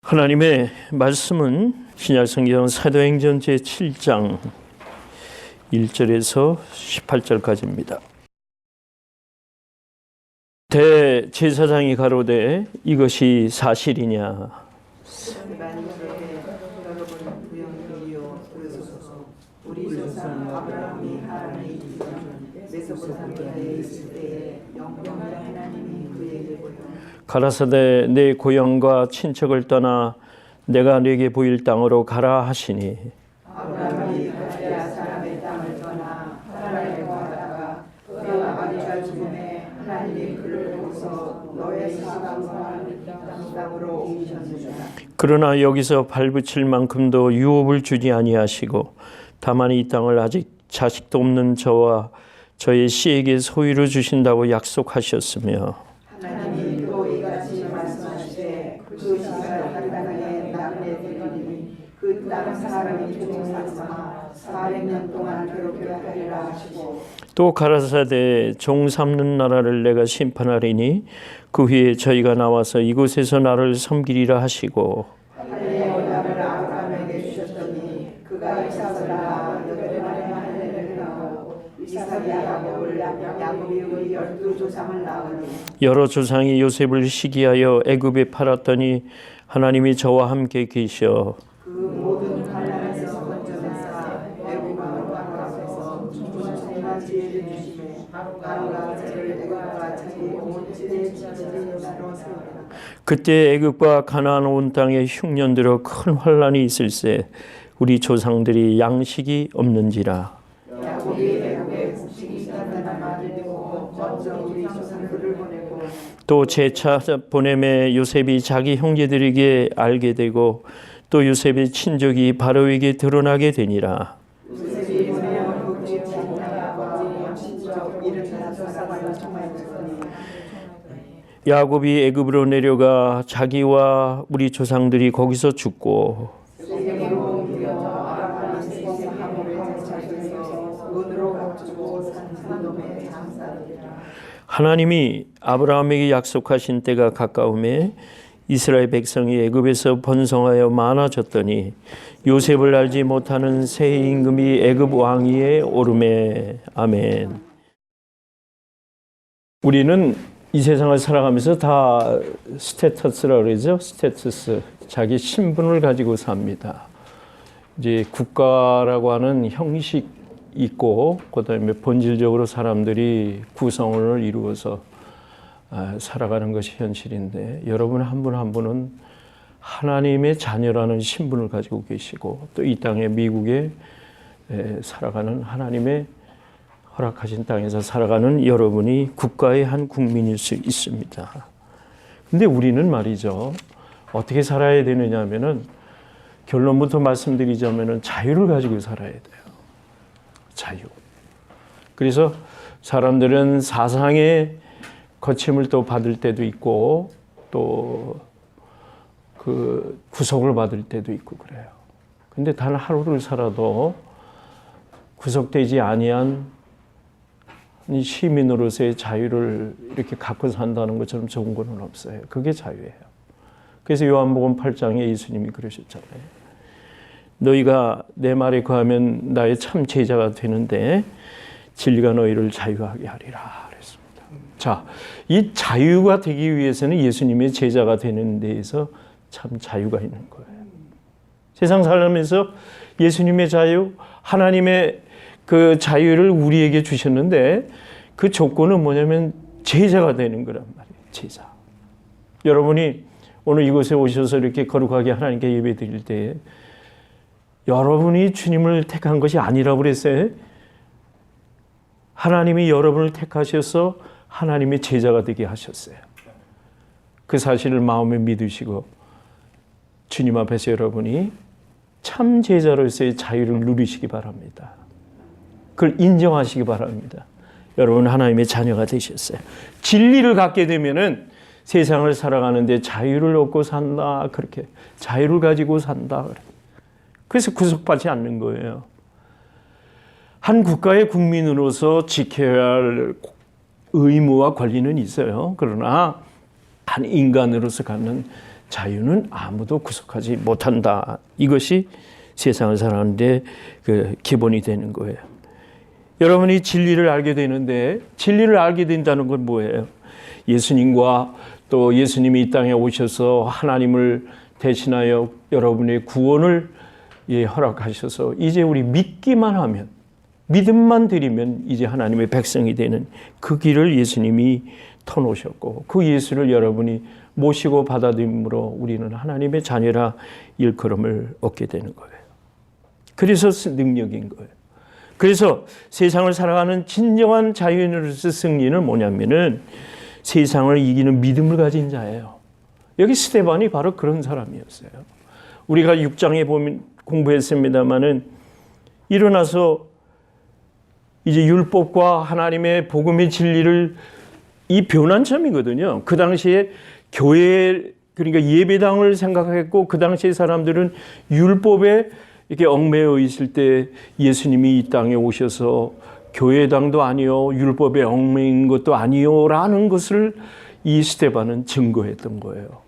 하나님의 말씀은 신약성경 사도행전 제7장 1절에서 18절까지입니다. 대제사장이 가로되 이것이 사실이냐? 우리 조상 아브라함이 하란에 있던 메소포타미아에 있을 때에 영원한 하나님이 그에게 보여 가라사대 내 고향과 친척을 떠나 내가 네게 보일 땅으로 가라 하시니 아브라함이 갈대아 사람의 땅을 떠나 하란에 거하다가 그가 아비가 죽음에 하나님이 그를 보고서 너의 사방을 땅으로 옮기셨느니라. 그러나 여기서 발붙일 만큼도 유업을 주지 아니하시고 다만 이 땅을 아직 자식도 없는 저와 저의 씨에게 소유로 주신다고 약속하셨으며 하나님이 또 이같이 말씀하시되 그 씨가 그 땅에 남게 되리니 그 땅 사람이 종삼아 400년 동안 괴롭게 하리라 하시고 또 가라사대 종 삼는 나라를 내가 심판하리니 그 후에 저희가 나와서 이곳에서 나를 섬기리라 하시고 할례의 땅을 아브라함에게 주셨더니 그가 이삭을 낳아 8만의 할례를 하고 이삭이 야곱을 야곱이 우리 12조상을 낳으니 여러 조상이 요셉을 시기하여 애굽에 팔았더니 하나님이 저와 함께 계셔 그 모든 환난에서 건져내사 애굽으로 가까워서 조상과 지혜를 주시매 바로가 저를 애굽과 자기 온 지대의 지대로 세우리라. 그때 애굽과 가나안 온 땅에 흉년 들어 큰 환난이 있을세 우리 조상들이 양식이 없는지라. 야곱이 애굽에 국식이 있다는 말을 듣고 먼저 우리 조상들을 보내고 또 재차 보냄에 요셉이 자기 형제들에게 알게 되고 또 요셉의 친족이 바로에게 드러나게 되니라. 요셉이 보내온 국집 장나가 친족 75사람을 청하였더니 야곱이 애굽으로 내려가 자기와 우리 조상들이 거기서 죽고 세겜으로 옮겨 아브라함이 세겜 하모를 장착해서 은으로 갖추고 산 산돔에 장사하리라. 하나님이 아브라함에게 약속하신 때가 가까움에 이스라엘 백성이 애굽에서 번성하여 많아졌더니 요셉을 알지 못하는 새 임금이 애굽 왕위에 오르매. 아멘. 우리는 이 세상을 살아가면서 다 스테터스라고 그러죠. 스테투스. 자기 신분을 가지고 삽니다. 이제 국가라고 하는 형식 있고 그다음에 본질적으로 사람들이 구성원을 이루어서 살아가는 것이 현실인데 여러분 한 분 한 분은 하나님의 자녀라는 신분을 가지고 계시고 또 이 땅에 미국에 살아가는 하나님의 허락하신 땅에서 살아가는 여러분이 국가의 한 국민일 수 있습니다. 근데 우리는 말이죠. 어떻게 살아야 되느냐 하면은 결론부터 말씀드리자면은 자유를 가지고 살아야 돼요. 자유. 그래서 사람들은 사상의 거침을 또 받을 때도 있고 또 그 구속을 받을 때도 있고 그래요. 근데 단 하루를 살아도 구속되지 아니한 시민으로서의 자유를 이렇게 갖고 산다는 것처럼 좋은 건 없어요. 그게 자유예요. 그래서 요한복음 8장에 예수님이 그러셨잖아요. 너희가 내 말에 거하면 나의 참 제자가 되는데 진리가 너희를 자유하게 하리라 그랬습니다. 자, 이 자유가 되기 위해서는 예수님의 제자가 되는 데에서 참 자유가 있는 거예요. 세상 살면서 예수님의 자유, 하나님의 그 자유를 우리에게 주셨는데 그 조건은 뭐냐면 제자가 되는 거란 말이에요. 제자. 여러분이 오늘 이곳에 오셔서 이렇게 거룩하게 하나님께 예배 드릴 때 여러분이 주님을 택한 것이 아니라고 그랬어요. 하나님이 여러분을 택하셔서 하나님의 제자가 되게 하셨어요. 그 사실을 마음에 믿으시고 주님 앞에서 여러분이 참 제자로서의 자유를 누리시기 바랍니다. 그걸 인정하시기 바랍니다. 여러분 하나님의 자녀가 되셨어요. 진리를 갖게 되면은 세상을 살아가는데 자유를 얻고 산다. 그렇게 자유를 가지고 산다. 그래서 구속받지 않는 거예요. 한 국가의 국민으로서 지켜야 할 의무와 권리는 있어요. 그러나 한 인간으로서 갖는 자유는 아무도 구속하지 못한다. 이것이 세상을 살아가는데 그 기본이 되는 거예요. 여러분이 진리를 알게 되는데 진리를 알게 된다는 건 뭐예요? 예수님과 또 예수님이 이 땅에 오셔서 하나님을 대신하여 여러분의 구원을 허락하셔서 이제 우리 믿기만 하면 믿음만 드리면 이제 하나님의 백성이 되는 그 길을 예수님이 터놓으셨고 그 예수를 여러분이 모시고 받아들임으로 우리는 하나님의 자녀라 일컬음을 얻게 되는 거예요. 그래서 능력인 거예요. 그래서 세상을 살아가는 진정한 자유인으로서 승리는 뭐냐면은 세상을 이기는 믿음을 가진 자예요. 여기 스데반이 바로 그런 사람이었어요. 우리가 6장에 보면 공부했습니다마는 일어나서 이제 율법과 하나님의 복음의 진리를 이 변환점이거든요. 그 당시에 교회 그러니까 예배당을 생각했고 그 당시에 사람들은 율법에 이렇게 얽매여 있을 때 예수님이 이 땅에 오셔서 교회당도 아니요 율법에 얽매인 것도 아니요라는 것을 이 스데반은 증거했던 거예요.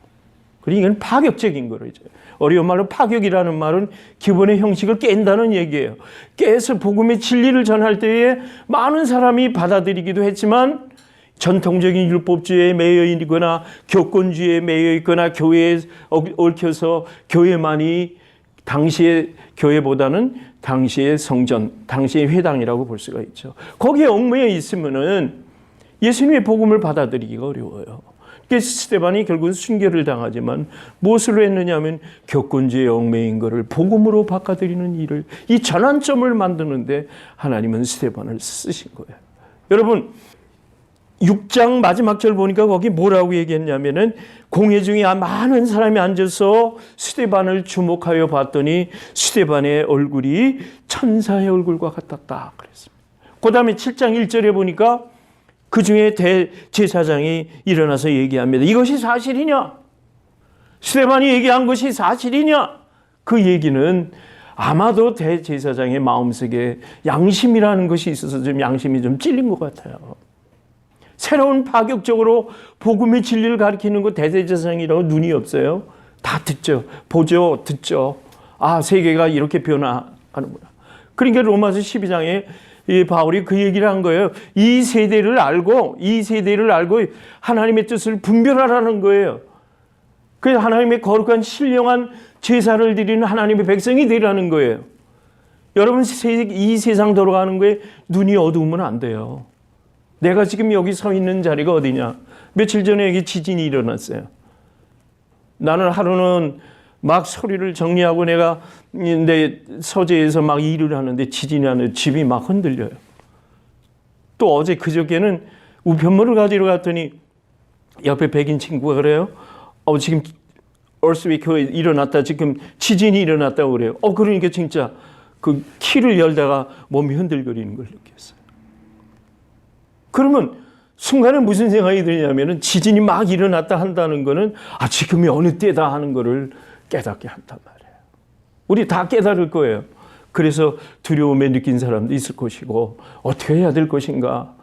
그러니까 이건 파격적인 거죠. 어려운 말로 파격이라는 말은 기본의 형식을 깬다는 얘기예요. 깨서 복음의 진리를 전할 때에 많은 사람이 받아들이기도 했지만 전통적인 율법주의에 매여 있거나 교권주의에 매여 있거나 교회에 얽혀서 교회만이 당시의 교회보다는 당시의 성전, 당시의 회당이라고 볼 수가 있죠. 거기에 얽매여 있으면은 예수님의 복음을 받아들이기가 어려워요. 그래서 스데반이 결국은 순교를 당하지만 무엇으로 했느냐면 교권주의에 얽매인 것을 복음으로 바꿔드리는 일을 이 전환점을 만드는데 하나님은 스데반을 쓰신 거예요. 여러분 6장 마지막 절 보니까 거기 뭐라고 얘기했냐면은 공회 중에 많은 사람이 앉아서 스데반을 주목하여 봤더니 스데반의 얼굴이 천사의 얼굴과 같았다 그랬습니다. 그 다음에 7장 1절에 보니까 그 중에 대제사장이 일어나서 얘기합니다. 이것이 사실이냐? 스데반이 얘기한 것이 사실이냐? 그 얘기는 아마도 대제사장의 마음속에 양심이라는 것이 있어서 좀 양심이 좀 찔린 것 같아요. 새로운 파격적으로 복음의 진리를 가르치는 거 대제사장이라고 눈이 없어요. 다 듣죠. 보죠. 듣죠. 아, 세계가 이렇게 변화하는구나. 그러니까 로마서 12장에 이 바울이 그 얘기를 한 거예요. 이 세대를 알고 하나님의 뜻을 분별하라는 거예요. 그래서 하나님의 거룩한 신령한 제사를 드리는 하나님의 백성이 되라는 거예요. 여러분 이 세상 돌아가는 거에 눈이 어두우면 안 돼요. 내가 지금 여기 서 있는 자리가 어디냐? 며칠 전에 여기 지진이 일어났어요. 나는 하루는 막 서류를 정리하고 내가 내 서재에서 막 일을 하는데 지진이 나는 집이 막 흔들려요. 또 어제 그저께는 우편물을 가지러 갔더니 옆에 백인 친구가 그래요. 지금 얼스위크에 일어났다. 지금 지진이 일어났다고 그래요. 그러니까 진짜 그 키를 열다가 몸이 흔들거리는 걸 느꼈어요. 그러면 순간에 무슨 생각이 드냐면은 지진이 막 일어났다 한다는 거는 지금이 어느 때다 하는 거를 깨닫게 한단 말이에요. 우리 다 깨달을 거예요. 그래서 두려움에 느낀 사람도 있을 것이고 어떻게 해야 될 것인가.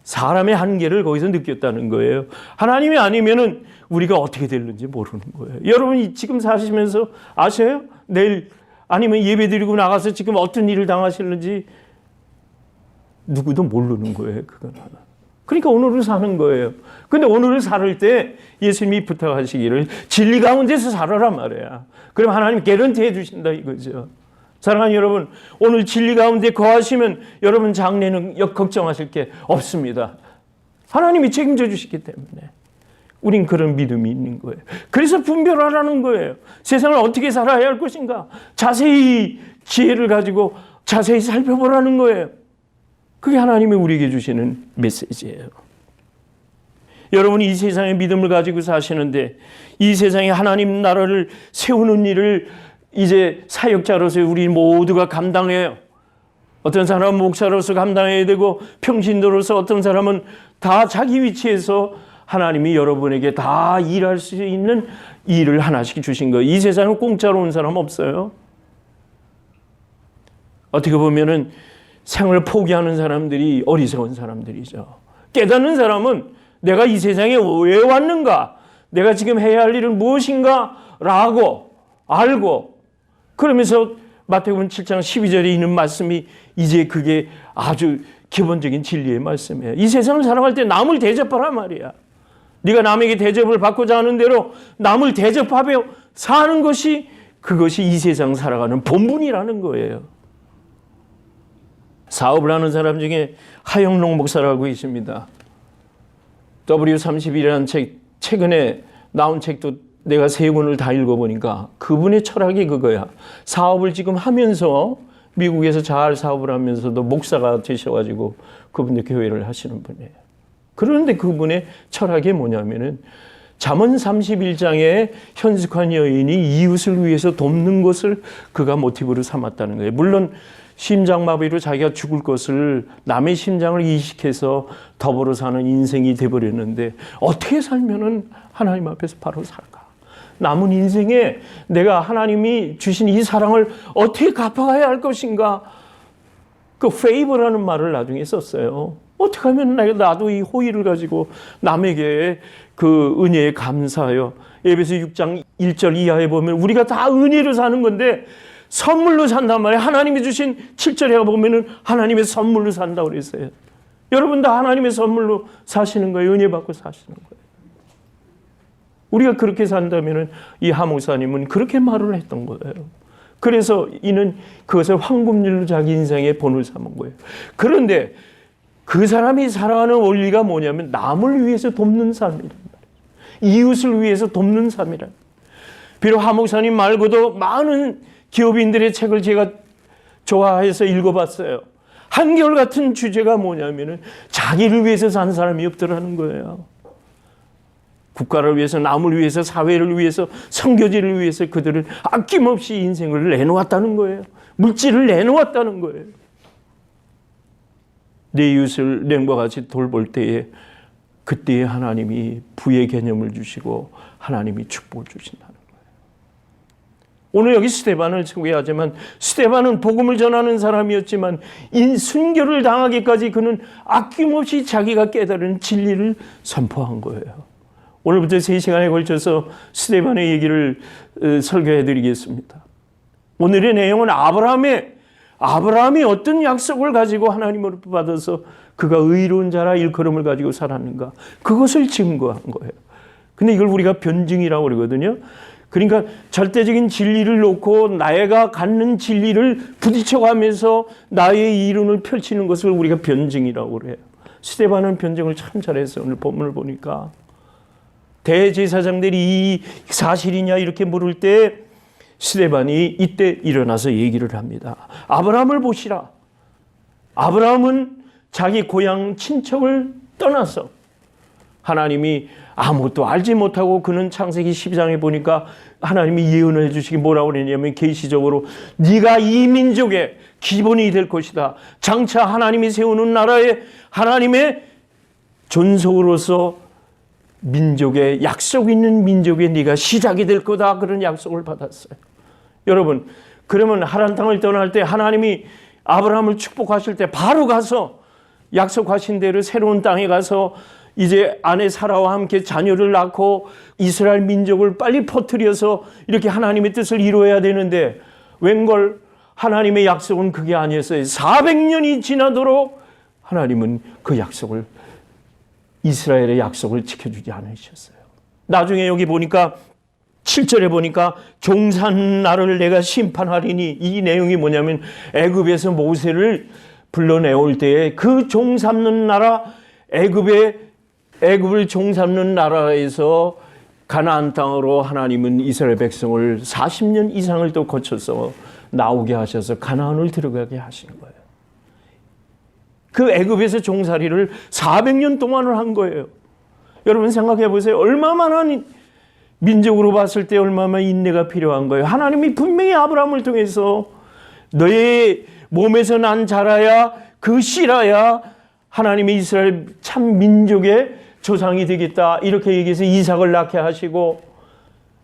사람의 한계를 거기서 느꼈다는 거예요. 하나님이 아니면은 우리가 어떻게 될는지 모르는 거예요. 여러분이 지금 사시면서 아세요? 내일 아니면 예배 드리고 나가서 지금 어떤 일을 당하실는지 누구도 모르는 거예요. 그건 하나. 그러니까 오늘을 사는 거예요. 근데 오늘을 살 때 예수님이 부탁하시기를 진리 가운데서 살아라 말이야. 그럼 하나님 개런티 해주신다 이거죠. 사랑하는 여러분, 오늘 진리 가운데 거하시면 여러분 장래는 걱정하실 게 없습니다. 하나님이 책임져 주시기 때문에 우린 그런 믿음이 있는 거예요. 그래서 분별하라는 거예요. 세상을 어떻게 살아야 할 것인가 자세히 지혜를 가지고 자세히 살펴보라는 거예요. 그게 하나님이 우리에게 주시는 메시지예요. 여러분이 이 세상의 믿음을 가지고 사시는데 이 세상에 하나님 나라를 세우는 일을 이제 사역자로서 우리 모두가 감당해요. 어떤 사람은 목사로서 감당해야 되고 평신도로서 어떤 사람은 다 자기 위치에서 하나님이 여러분에게 다 일할 수 있는 일을 하나씩 주신 거예요. 이 세상에 공짜로 온 사람 없어요. 어떻게 보면은 생을 포기하는 사람들이 어리석은 사람들이죠. 깨닫는 사람은 내가 이 세상에 왜 왔는가? 내가 지금 해야 할 일은 무엇인가 라고 알고, 그러면서 마태복음 7장 12절에 있는 말씀이 이제 그게 아주 기본적인 진리의 말씀이에요. 이 세상을 살아갈 때 남을 대접하란 말이야. 네가 남에게 대접을 받고자 하는 대로 남을 대접하며 사는 것이, 그것이 이 세상 살아가는 본분이라는 거예요. 사업을 하는 사람 중에 하영록 목사라고 계십니다. W31이라는 최근에 나온 책도 내가 3권을 다 읽어보니까 그분의 철학이 그거야. 사업을 지금 하면서 미국에서 잘 사업을 하면서도 목사가 되셔가지고 그분의 교회를 하시는 분이에요. 그런데 그분의 철학이 뭐냐면은 잠언 31장에 현숙한 여인이 이웃을 위해서 돕는 것을 그가 모티브로 삼았다는 거예요. 물론 심장마비로 자기가 죽을 것을 남의 심장을 이식해서 더불어 사는 인생이 돼버렸는데 어떻게 살면은 하나님 앞에서 바로 살까? 남은 인생에 내가 하나님이 주신 이 사랑을 어떻게 갚아가야 할 것인가? 그 favor라는 말을 나중에 썼어요. 어떻게 하면 나도 이 호의를 가지고 남에게 그 은혜에 감사하여, 에베소 6장 1절 이하에 보면 우리가 다 은혜로 사는 건데 선물로 산단 말이에요. 하나님이 주신 7절에 보면은 하나님의 선물로 산다고 그랬어요. 여러분 다 하나님의 선물로 사시는 거예요. 은혜 받고 사시는 거예요. 우리가 그렇게 산다면은 이 하목사님은 그렇게 말을 했던 거예요. 그래서 이는 그것을 황금률로 자기 인생의 본을 삼은 거예요. 그런데 그 사람이 살아가는 원리가 뭐냐면 남을 위해서 돕는 삶이란 말이에요. 이웃을 위해서 돕는 삶이란. 비록 하목사님 말고도 많은 기업인들의 책을 제가 좋아해서 읽어봤어요. 한결같은 주제가 뭐냐면은 자기를 위해서 사는 사람이 없더라는 거예요. 국가를 위해서, 남을 위해서, 사회를 위해서, 선교지를 위해서 그들은 아낌없이 인생을 내놓았다는 거예요. 물질을 내놓았다는 거예요. 내 이웃을 냉과 같이 돌볼 때에 그때에 하나님이 부의 개념을 주시고 하나님이 축복을 주신다는 거예요. 오늘 여기 스데반을 소개하지만 스데반은 복음을 전하는 사람이었지만 순교를 당하기까지 그는 아낌없이 자기가 깨달은 진리를 선포한 거예요. 오늘부터 3시간에 걸쳐서 스데반의 얘기를 설교해 드리겠습니다. 오늘의 내용은 아브라함이 어떤 약속을 가지고 하나님으로부터 받아서 그가 의로운 자라 일컬음을 가지고 살았는가, 그것을 증거한 거예요. 근데 이걸 우리가 변증이라고 그러거든요. 그러니까 절대적인 진리를 놓고 나가 갖는 진리를 부딪혀가면서 나의 이론을 펼치는 것을 우리가 변증이라고 그래요. 스데반은 변증을 참 잘했어요. 오늘 본문을 보니까 대제사장들이 이 사실이냐 이렇게 물을 때 스데반이 이때 일어나서 얘기를 합니다. 아브라함을 보시라. 아브라함은 자기 고향 친척을 떠나서 하나님이 아무것도 알지 못하고 그는 창세기 12장에 보니까 하나님이 예언을 해주시기 뭐라고 그랬냐면 계시적으로 네가 이 민족의 기본이 될 것이다. 장차 하나님이 세우는 나라에 하나님의 존속으로서 민족의 약속 있는 민족의 네가 시작이 될 거다. 그런 약속을 받았어요. 여러분, 그러면 하란 땅을 떠날 때 하나님이 아브라함을 축복하실 때 바로 가서 약속하신 대로 새로운 땅에 가서 이제 아내 사라와 함께 자녀를 낳고 이스라엘 민족을 빨리 퍼뜨려서 이렇게 하나님의 뜻을 이루어야 되는데 웬걸 하나님의 약속은 그게 아니었어요. 400년이 지나도록 하나님은 그 약속을, 이스라엘의 약속을 지켜주지 않으셨어요. 나중에 여기 보니까 7절에 보니까 종산 나를 내가 심판하리니, 이 내용이 뭐냐면 애굽에서 모세를 불러내올 때에 그 종 삼는 나라, 애굽을 종 삼는 나라에서 가나안 땅으로 하나님은 이스라엘 백성을 40년 이상을 또 거쳐서 나오게 하셔서 가나안을 들어가게 하신 거예요. 그 애굽에서 종살이를 400년 동안을 한 거예요. 여러분 생각해 보세요. 얼마만한 민족으로 봤을 때 얼마나 인내가 필요한 거예요. 하나님이 분명히 아브라함을 통해서 너의 몸에서 난 자라야, 그 씨라야 하나님의 이스라엘 참 민족의 조상이 되겠다 이렇게 얘기해서 이삭을 낳게 하시고,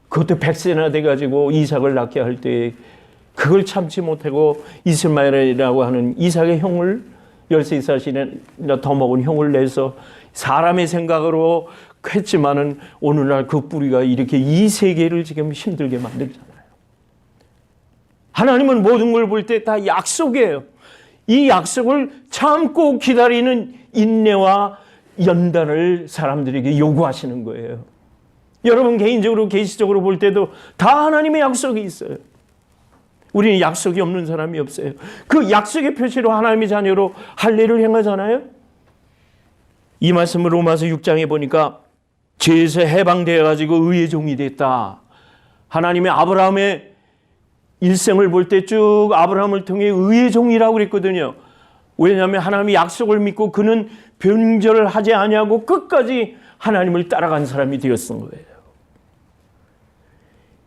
그것도 100세나 돼가지고 이삭을 낳게 할 때 그걸 참지 못하고 이스마엘이라고 하는 이삭의 형을 13살이나 더 먹은 형을 내서 사람의 생각으로 했지만은 오늘날 그 뿌리가 이렇게 이 세계를 지금 힘들게 만들잖아요. 하나님은 모든 걸 볼 때 다 약속이에요. 이 약속을 참고 기다리는 인내와 연단을 사람들에게 요구하시는 거예요. 여러분 개인적으로 계시적으로 볼 때도 다 하나님의 약속이 있어요. 우리는 약속이 없는 사람이 없어요. 그 약속의 표시로 하나님의 자녀로 할례를 행하잖아요. 이 말씀을 로마서 6장에 보니까 죄에서 해방되어 가지고 의의 종이 됐다. 하나님의 아브라함의 일생을 볼 때 쭉 아브라함을 통해 의의 종이라고 그랬거든요. 왜냐하면 하나님의 약속을 믿고 그는 변절하지 아니하고 끝까지 하나님을 따라간 사람이 되었던 거예요.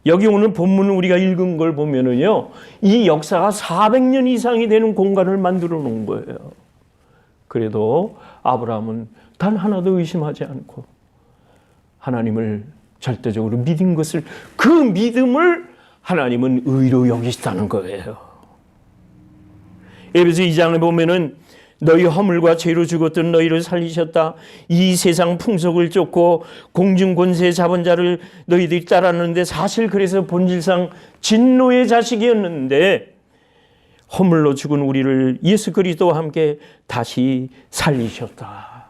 여기 오늘 본문을 우리가 읽은 걸 보면은요, 이 역사가 400년 이상이 되는 공간을 만들어 놓은 거예요. 그래도 아브라함은 단 하나도 의심하지 않고 하나님을 절대적으로 믿은 것을, 그 믿음을 하나님은 의로 여기시다는 거예요. 에베소 2장에 보면은 너희 허물과 죄로 죽었던 너희를 살리셨다. 이 세상 풍속을 쫓고 공중 권세 잡은 자를 너희들이 따랐는데 사실 그래서 본질상 진노의 자식이었는데 허물로 죽은 우리를 예수 그리스도와 함께 다시 살리셨다.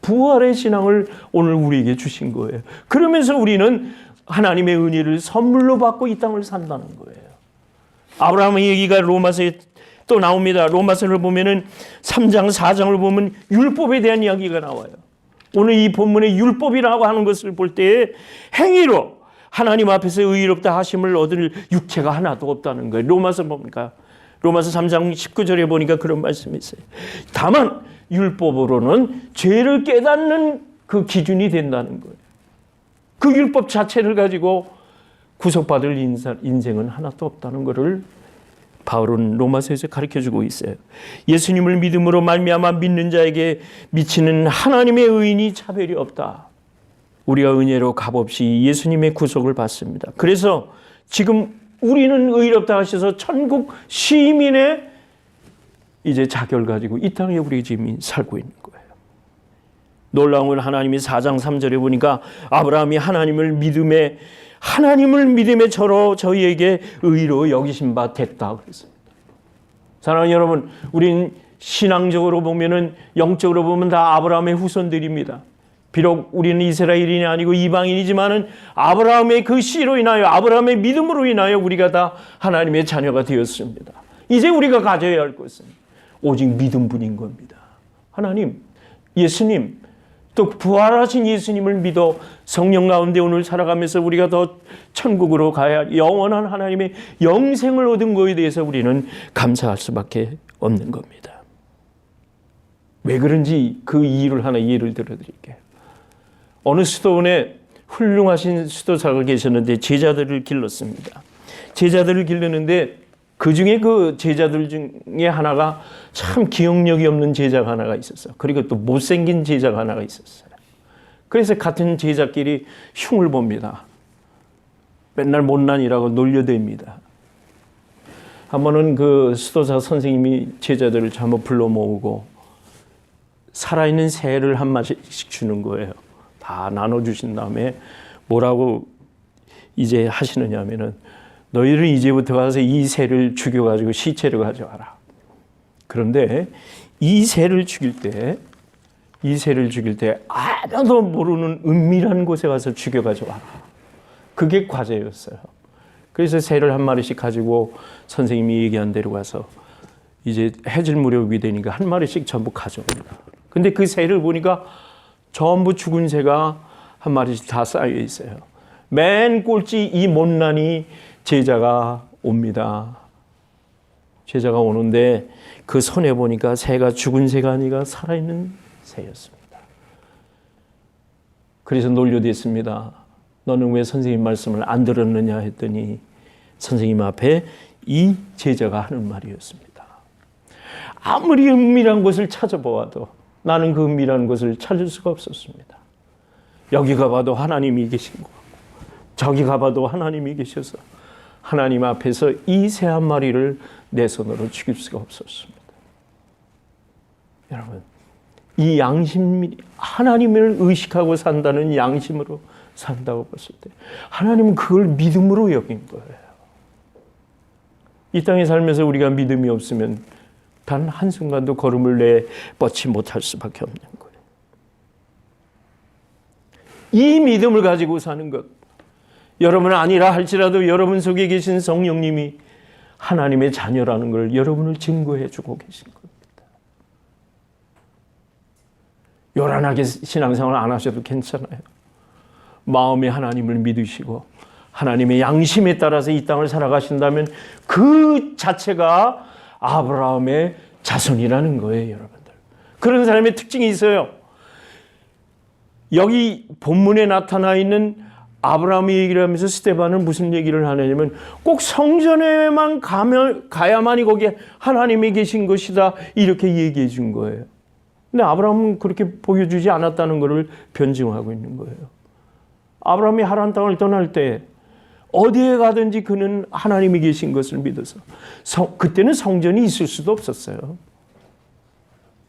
부활의 신앙을 오늘 우리에게 주신 거예요. 그러면서 우리는 하나님의 은혜를 선물로 받고 이 땅을 산다는 거예요. 아브라함의 얘기가 로마서에 또 나옵니다. 로마서를 보면은 3장 4장을 보면 율법에 대한 이야기가 나와요. 오늘 이 본문의 율법이라고 하는 것을 볼 때에 행위로 하나님 앞에서 의롭다 하심을 얻을 육체가 하나도 없다는 거예요. 로마서 보니까 로마서 3장 19절에 보니까 그런 말씀이 있어요. 다만 율법으로는 죄를 깨닫는 그 기준이 된다는 거예요. 그 율법 자체를 가지고 구속받을 인생은 하나도 없다는 것을 바울은 로마서에서 가르쳐주고 있어요. 예수님을 믿음으로 말미암아 믿는 자에게 미치는 하나님의 의인이 차별이 없다. 우리가 은혜로 값없이 예수님의 구속을 받습니다. 그래서 지금 우리는 의롭다 하셔서 천국 시민의 이제 자격을 가지고 이 땅에 우리 지금 살고 있는 거예요. 놀라운 건 하나님이 4장 3절에 보니까 아브라함이 하나님을 믿음에 저로 저희에게 의로 여기신 바 됐다 그랬습니다. 사랑하는 여러분, 우린 신앙적으로 보면은 영적으로 보면 다 아브라함의 후손들입니다. 비록 우리는 이스라엘인이 아니고 이방인이지만은 아브라함의 그 씨로 인하여 아브라함의 믿음으로 인하여 우리가 다 하나님의 자녀가 되었습니다. 이제 우리가 가져야 할 것은 오직 믿음뿐인 겁니다. 하나님, 예수님, 또 부활하신 예수님을 믿어 성령 가운데 오늘 살아가면서 우리가 더 천국으로 가야 영원한 하나님의 영생을 얻은 것에 대해서 우리는 감사할 수밖에 없는 겁니다. 왜 그런지 그 이유를 하나 예를 들어드릴게요. 어느 수도원에 훌륭하신 수도사가 계셨는데 제자들을 길렀습니다. 제자들을 기르는데 그 중에 그 제자들 중에 하나가 참 기억력이 없는 제자가 하나가 있었어요. 그리고 또 못생긴 제자가 하나가 있었어요. 그래서 같은 제자끼리 흉을 봅니다. 맨날 못난이라고 놀려댑니다. 한 번은 그 수도사 선생님이 제자들을 잘못 불러 모으고 살아있는 새를 한 마리씩 주는 거예요. 다 나눠주신 다음에 뭐라고 이제 하시느냐 하면은 너희들은 이제부터 가서 이 새를 죽여가지고 시체를 가져와라. 그런데 이 새를 죽일 때 아무도 모르는 은밀한 곳에 가서 죽여가지고 와라. 그게 과제였어요. 그래서 새를 한 마리씩 가지고 선생님이 얘기한 대로 가서 이제 해질 무렵이 되니까 한 마리씩 전부 가져옵니다. 근데 그 새를 보니까 전부 죽은 새가 한 마리씩 다 쌓여 있어요. 맨 꼴찌 이 못난이 제자가 옵니다. 제자가 오는데 그 손에 보니까 새가 죽은 새가 아니라 살아있는 새였습니다. 그래서 놀려댔습니다. 너는 왜 선생님 말씀을 안 들었느냐 했더니 선생님 앞에 이 제자가 하는 말이었습니다. 아무리 은밀한 곳을 찾아보아도 나는 그 은밀한 곳을 찾을 수가 없었습니다. 여기 가봐도 하나님이 계신 것 같고 저기 가봐도 하나님이 계셔서 하나님 앞에서 이 새 한 마리를 내 손으로 죽일 수가 없었습니다. 여러분, 이 양심, 하나님을 의식하고 산다는 양심으로 산다고 봤을 때 하나님은 그걸 믿음으로 여긴 거예요. 이 땅에 살면서 우리가 믿음이 없으면 단 한순간도 걸음을 내뻗지 못할 수밖에 없는 거예요. 이 믿음을 가지고 사는 것, 여러분 아니라 할지라도 여러분 속에 계신 성령님이 하나님의 자녀라는 걸 여러분을 증거해 주고 계신 겁니다. 요란하게 신앙생활 안 하셔도 괜찮아요. 마음에 하나님을 믿으시고 하나님의 양심에 따라서 이 땅을 살아가신다면 그 자체가 아브라함의 자손이라는 거예요, 여러분들. 그런 사람의 특징이 있어요. 여기 본문에 나타나 있는 아브라함의 얘기를 하면서 스데반은 무슨 얘기를 하냐면 꼭 성전에만 가야만이 거기에 하나님이 계신 것이다 이렇게 얘기해 준 거예요. 근데 아브라함은 그렇게 보여주지 않았다는 것을 변증하고 있는 거예요. 아브라함이 하란 땅을 떠날 때 어디에 가든지 그는 하나님이 계신 것을 믿어서 그때는 성전이 있을 수도 없었어요.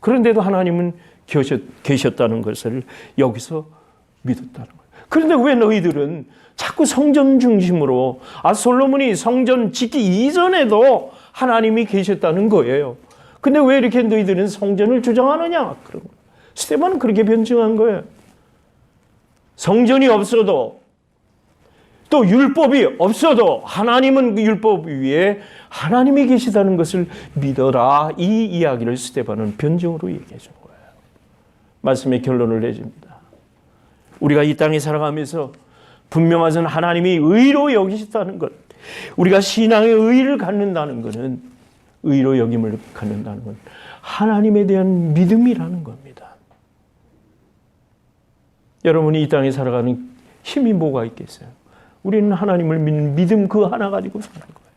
그런데도 하나님은 계셨다는 것을 여기서 믿었다는 거예요. 그런데 왜 너희들은 자꾸 성전 중심으로 솔로몬이 성전 짓기 이전에도 하나님이 계셨다는 거예요. 근데 왜 이렇게 너희들은 성전을 주장하느냐? 그런 거예요. 스데반은 그렇게 변증한 거예요. 성전이 없어도 또 율법이 없어도 하나님은 그 율법 위에 하나님이 계시다는 것을 믿어라. 이 이야기를 스데반은 변증으로 얘기해 준 거예요. 말씀의 결론을 내줍니다. 우리가 이 땅에 살아가면서 분명하신 하나님이 의로 여기시다는 것, 우리가 신앙의 의를 갖는다는 것은 의로 여김을 갖는다는 건 하나님에 대한 믿음이라는 겁니다. 여러분이 이 땅에 살아가는 힘이 뭐가 있겠어요? 우리는 하나님을 믿는 믿음 그 하나 가지고 사는 거예요.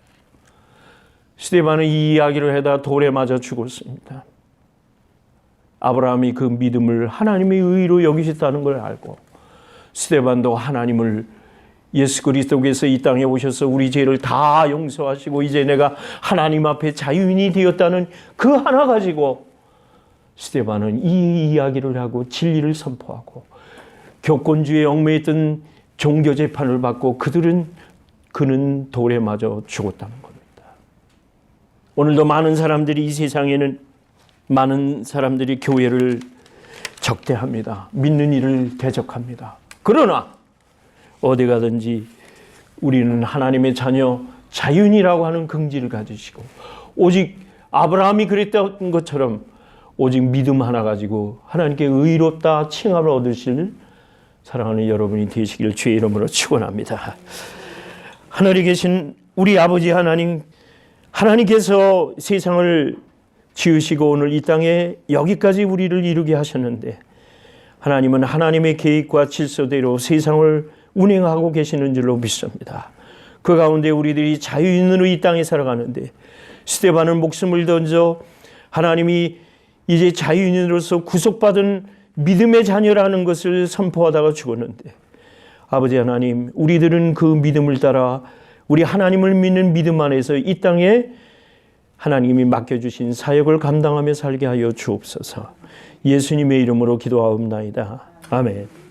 스데반은 이 이야기를 해다 돌에 맞아 죽었습니다. 아브라함이 그 믿음을 하나님의 의로 여기셨다는 걸 알고 스데반도 하나님을 예수 그리스도께서 이 땅에 오셔서 우리 죄를 다 용서하시고 이제 내가 하나님 앞에 자유인이 되었다는 그 하나 가지고 스데반은 이 이야기를 하고 진리를 선포하고 교권주의에 얽매였던 종교 재판을 받고 그는 돌에 맞아 죽었다는 겁니다. 오늘도 많은 사람들이 이 세상에는 많은 사람들이 교회를 적대합니다. 믿는 일을 대적합니다. 그러나 어디 가든지 우리는 하나님의 자녀 자윤이라고 하는 긍지를 가지시고 오직 아브라함이 그랬던 것처럼 오직 믿음 하나 가지고 하나님께 의롭다 칭함을 얻으실 사랑하는 여러분이 되시길 주의 이름으로 축원합니다. 하늘에 계신 우리 아버지 하나님, 하나님께서 세상을 지으시고 오늘 이 땅에 여기까지 우리를 이루게 하셨는데 하나님은 하나님의 계획과 질서대로 세상을 운행하고 계시는 줄로 믿습니다. 그 가운데 우리들이 자유인으로 이 땅에 살아가는데 스데반은 목숨을 던져 하나님이 이제 자유인으로서 구속받은 믿음의 자녀라는 것을 선포하다가 죽었는데 아버지 하나님, 우리들은 그 믿음을 따라 우리 하나님을 믿는 믿음 안에서 이 땅에 하나님이 맡겨주신 사역을 감당하며 살게 하여 주옵소서. 예수님의 이름으로 기도하옵나이다. 아멘.